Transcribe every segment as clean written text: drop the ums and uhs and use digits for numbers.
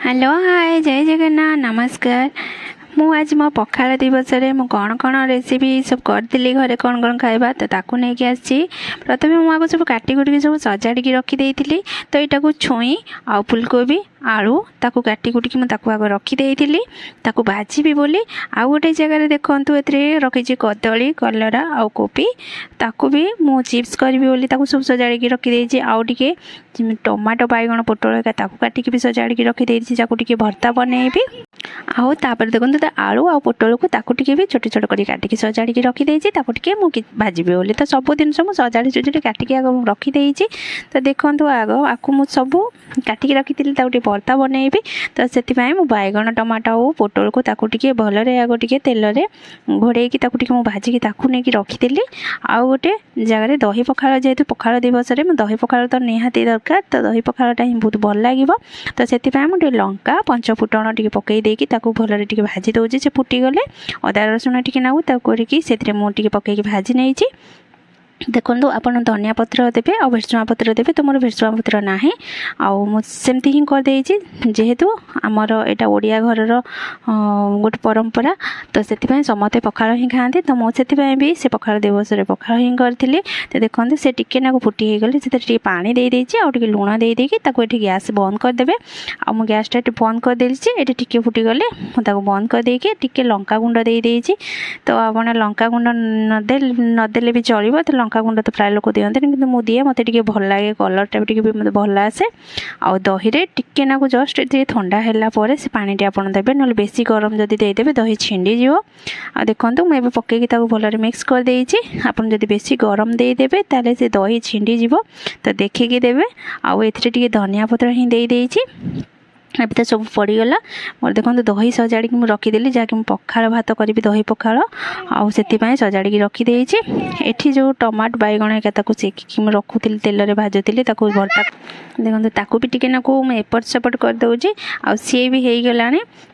Hello hi जय जगन्नाथ नमस्कार। मु आज मो पखाल दिवस में कौन कौन रेसिपी सब करी घरे कौन कौन खाइबा तो ताकू नहीं आसी। प्रथम मुझे सब काटी कुटी सब सजाड़ी रखीदे तो यहाँ को छुई आउ फुलकोबी आलू ताकू काटी कुटी मुझे आग रखीदे ताकू भाजी बोली आउ गोटे जगह देखूँ ए रखी कदली कलरा आउ कोबी ताकू भी मु चिप्स करी बोली सब सजाड़ी रखीदे आउ टे टमाटो बैगण पोटल काटिकी भी सजाड़ी रखीदे भर्ता बनैबी आउ तापर देखो तो आलू आ पोटल को ताकू भी छोट छोट कर काटिकी सजाड़ी रखीदे मुझे भाजबी बोली तो सब जिन मुझे सजाड़ी सुजाड़ी काटिकी आग रखीदे तो देखो आग आपको मुझे सब काटिकी रखी भर्ता बनैबी तो से बैगण टमाटो और पोटल को ताकू भलरे आग तेल घोड़े मुझे भाजिकी नहीं रखीदी आउ गोटे जगह दही पखाल जेहेतु पखाल दिवस में दही पखाल तो निहाती दरकार तो दही पखालटा ही बहुत भल लगे तो से मुझे लंका पंच फुटण टी पकई देकी भलरे टी भाजी दूसरी से फुटीगले अदा रसुण टी नाऊ करके मुझे पकईकी भाजी नहीं देखो आप धनिया पत्र देवे और भेरसुआ पत्र देवे तो मोर भेरसुआ पत्र ना आमती ही करदे जेहेतु आमर यहाँ ओडिया घर गोटे परंपरा तो से समस्ते पखाल ही खाते तो मुझे भी से पखाल दिवस पखाल ही करी तो देखो से टिके ना फुटी गले से पानी दे देती आउ लुण दे देकी गैस बंद करदे आ मु गैसटा बंद करदे ये टिके फुटीगले मुझे बंद करदे टिके लंका गुंड दे देती तो आप लंका गुंड नदेले भी चलो तो लंका गुंड तो प्राय लोक दिखते कि मुझे दिए मत भल लगे कलरटा भी मतलब भल आसे आ दही टिके ना जस्ट ठंडा है से पानी आप देवे ना बेसी गरम जदि देदेवे दही छिंडी जीव आ देखो मुझे पकईकी भलरे मिक्स करदे आप बेसी गरम देदेवे ताले से दही छिंडी जीव तो देखिकी देवे आउ ए धनिया पत्र ही दे देइछि अभी तो सब पड़गला मोर देखो दही सजाड़ी मुझे रखीदेली जहाँकि पखाल भात करी दही पखाल आउ से सजाड़ी रखीदे ये जो टमाटो बैगण एक सेकिकी रखुली तेल भाजुली भर्ता देखो ताकू भी टिके नाकू एपट सेपट करदे आ सी भी हो गला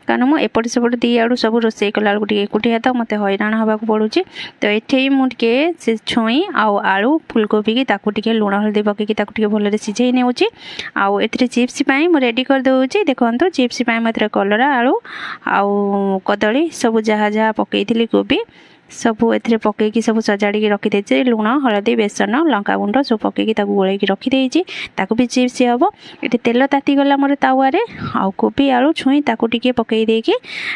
कारण मुझे एपट सेपट दी आड़ू सब रोसे कला एकुटिया तो मत हैरान होगा पड़ू तो ये मुझे से छुई आउ आलू फुलकोबी की लुण हल्दी पकईकी भलरे सिझे नेउची आउ ए चिप्स मुझे रेडी करदे देखो चिप्स मत कलरा आलू आउ कदली सब जहाँ जहाँ पकई कोबी सब ए पकईकी सब सजाड़ी रखीदे लुण हलदी बेसन लंका गुंड सब पकईकी गोल रखीदे भी चिप्स हम ये तेल ताती गला मोर तावारे आउ कोबी आलू छुई टे पकई देकी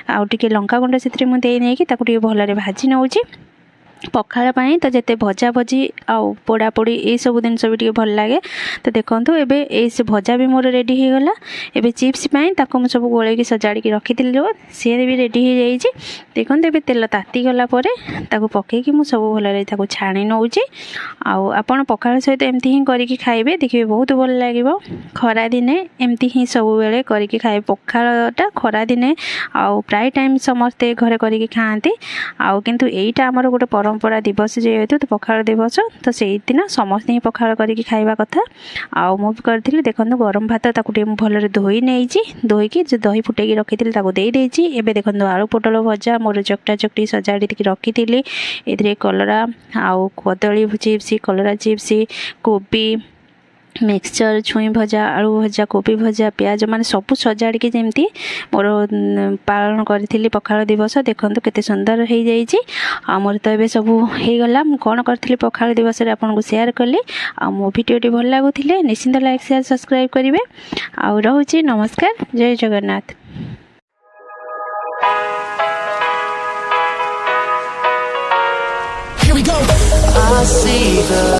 आउ टे लंका गुंड से मुझे नहीं भलरे भाजी नौची पखाल तो जिते भजा भजी आउ पोड़ा पोड़ी ये सब जिन भी भल लगे तो देखो ए भजा भी मोर रेडी हो गला एबे चिप्स मुझे सब गोल सजाड़ी रखी सी भी रेडी हो जाए देखो ये तेल ताती गला पकईकी मुझे सब भलरे छाणी नौची आपण पखाल सहित एमती ही करके खाइबे देखिए बहुत भल लगे खरा दिने एमती ही सब बेले करके खाए पखालटा खरा दिने आउ प्राय टाइम समस्ते घरे करके खाती आउ किंतु एटा आमर गोटे परंपरा दिवस जेहेतु तो पखाल दिवस तो से दिन समस्त ही पखाल करके खाइबा कथा आउ मु करी देखो गरम भात भलरे धोई नहीं धोईकी जो दही फुटेकी रखी दे देइछि एबे देखो आलू पोटल भजा मोर चकटा चकटी सजाड़ी रखी ए कलरा आउ कदली चिप्स कलरा चिप्स कोबी मिक्सचर छुई भजा आलू भजा कोबी भजा प्याज माने सब सजाड़ी के जमती मोर पालन करी पखाल दिवस देखो केते सुंदर हो जाइए आ मोर तो ये सब हो गला कौन करी पखाल दिवस आपको शेयर कली आ मो भिडियोटी भल लगुले निश्चिंत लाइक शेयर सब्सक्राइब करेंगे आ रोचे नमस्कार जय Jagannath. Here we go. I see the